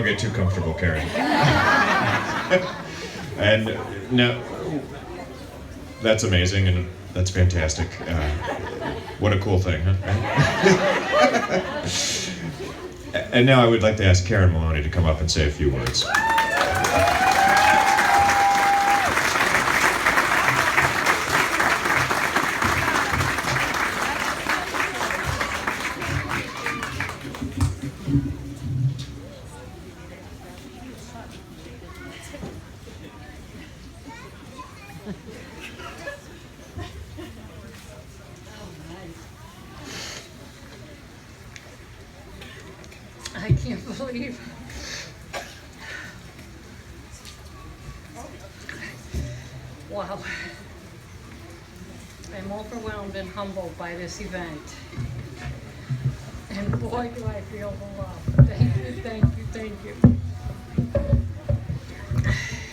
Don't get too comfortable, Karen. And no, that's amazing, and that's fantastic. What a cool thing, huh? And now I would like to ask Karen Maloney to come up and say a few words. I can't believe. Wow. I'm overwhelmed and humbled by this event. And boy, do I feel the love. Thank you, thank you, thank you.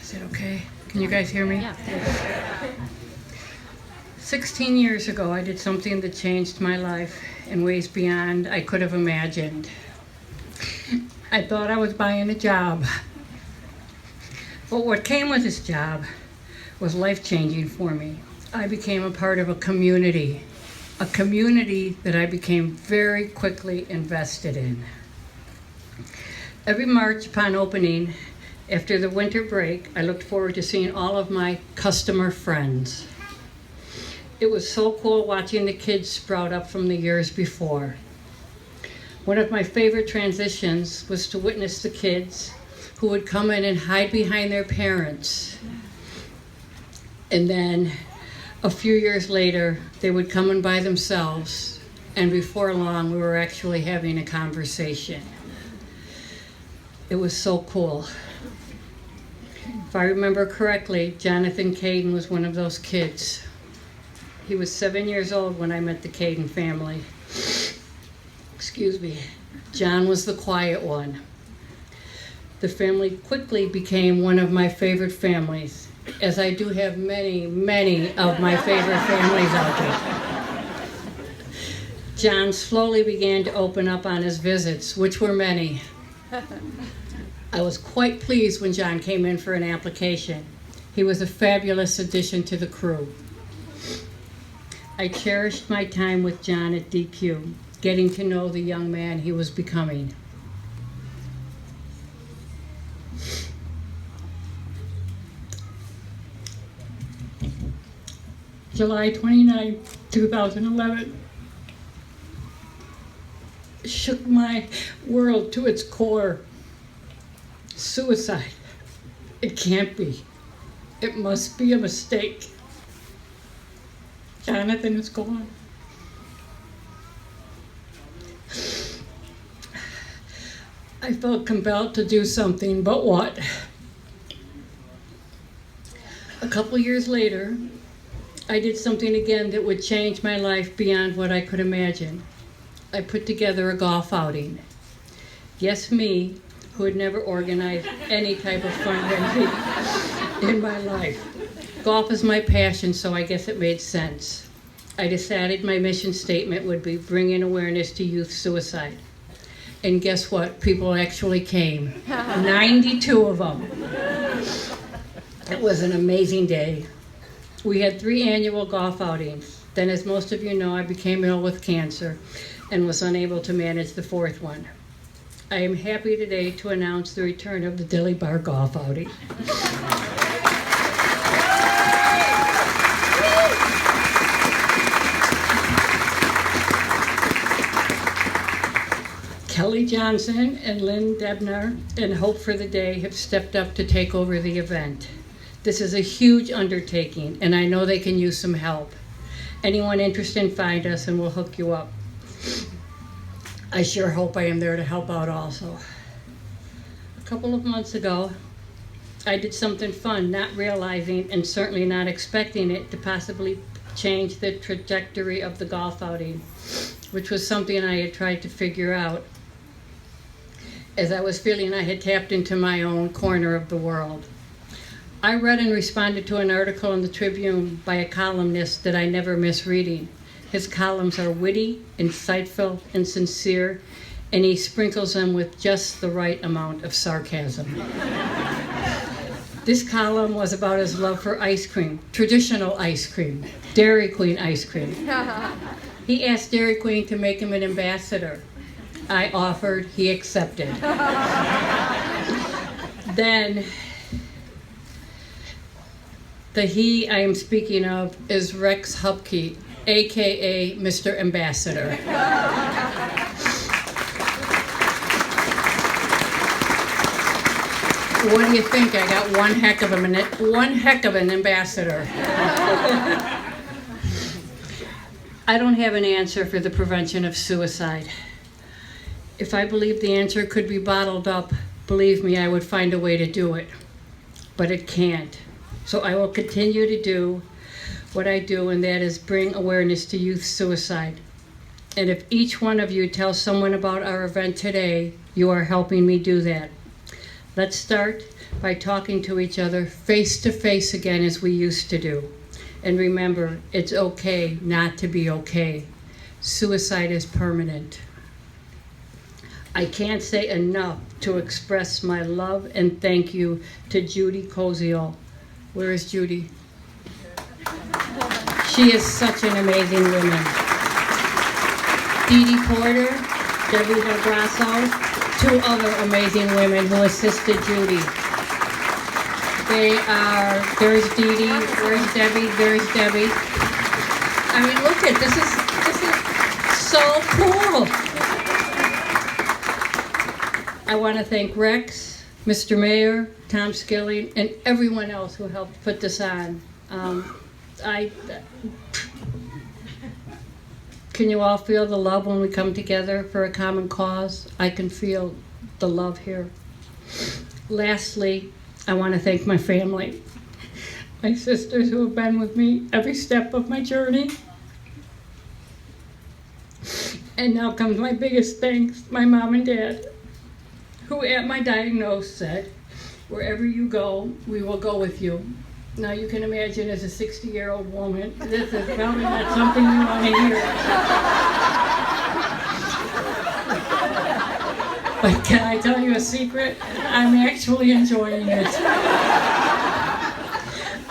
Is it okay? Can you guys hear me? Yeah. 16 years ago, I did something that changed my life in ways beyond I could have imagined. I thought I was buying a job. But what came with this job was life-changing for me. I became a part of a community that I became very quickly invested in. Every March upon opening, after the winter break, I looked forward to seeing all of my customer friends. It was so cool watching the kids sprout up from the years before. One of my favorite transitions was to witness the kids who would come in and hide behind their parents. And then a few years later, they would come in by themselves, and before long, we were actually having a conversation. It was so cool. If I remember correctly, Jonathan Caden was one of those kids. He was 7 years old when I met the Caden family. Excuse me. John was the quiet one. The family quickly became one of my favorite families, as I do have many, many of my favorite families out there. John slowly began to open up on his visits, which were many. I was quite pleased when John came in for an application. He was a fabulous addition to the crew. I cherished my time with John at DQ, getting to know the young man he was becoming. July 29, 2011 shook my world to its core. Suicide. It can't be. It must be a mistake. Jonathan is gone. I felt compelled to do something, but what? A couple years later, I did something again that would change my life beyond what I could imagine. I put together a golf outing. Yes, me, who had never organized any type of fundraising in my life. Golf is my passion, so I guess it made sense. I decided my mission statement would be bringing awareness to youth suicide. And guess what? People actually came. 92 of them. It was an amazing day. We had 3 annual golf outings. Then, as most of you know, I became ill with cancer and was unable to manage the 4th one. I am happy today to announce the return of the Dilly Bar Golf Outing. Kelly Johnson and Lynn Debner and Hope for the Day have stepped up to take over the event. This is a huge undertaking, and I know they can use some help. Anyone interested, find us and we'll hook you up. I sure hope I am there to help out also. A couple of months ago, I did something fun, not realizing and certainly not expecting it to possibly change the trajectory of the golf outing, which was something I had tried to figure out as I was feeling I had tapped into my own corner of the world. I read and responded to an article in the Tribune by a columnist that I never miss reading. His columns are witty, insightful, and sincere, and he sprinkles them with just the right amount of sarcasm. This column was about his love for ice cream, traditional ice cream, Dairy Queen ice cream. He asked Dairy Queen to make him an ambassador. I offered, he accepted. Then, the he I am speaking of is Rex Hupke, aka Mr. Ambassador. What do you think? I got one heck of an ambassador. I don't have an answer for the prevention of suicide. If I believed the answer could be bottled up, believe me, I would find a way to do it. But it can't. So I will continue to do what I do, and that is bring awareness to youth suicide. And if each one of you tells someone about our event today, you are helping me do that. Let's start by talking to each other face to face again as we used to do. And remember, it's okay not to be okay. Suicide is permanent. I can't say enough to express my love and thank you to Judy Koziel. Where is Judy? She is such an amazing woman. Dee Dee Porter, Debbie Del Grasso, two other amazing women who assisted Judy. There's Dee Dee, where's Debbie, there's Debbie. I mean, look at this is so cool. I want to thank Rex, Mr. Mayor, Tom Skilling, and everyone else who helped put this on. Can you all feel the love when we come together for a common cause? I can feel the love here. Lastly, I want to thank my family, my sisters who have been with me every step of my journey. And now comes my biggest thanks, my mom and dad, who at my diagnosis said, wherever you go, we will go with you. Now you can imagine as a 60-year-old woman, this is probably not something you want to hear. But can I tell you a secret? I'm actually enjoying it.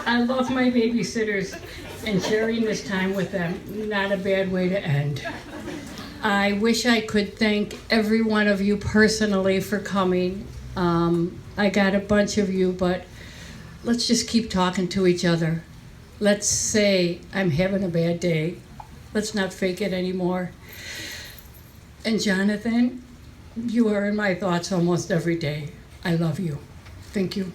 I love my babysitters and sharing this time with them. Not a bad way to end. I wish I could thank every one of you personally for coming. I got a bunch of you, but let's just keep talking to each other. Let's say, I'm having a bad day. Let's not fake it anymore. And Jonathan, you are in my thoughts almost every day. I love you. Thank you.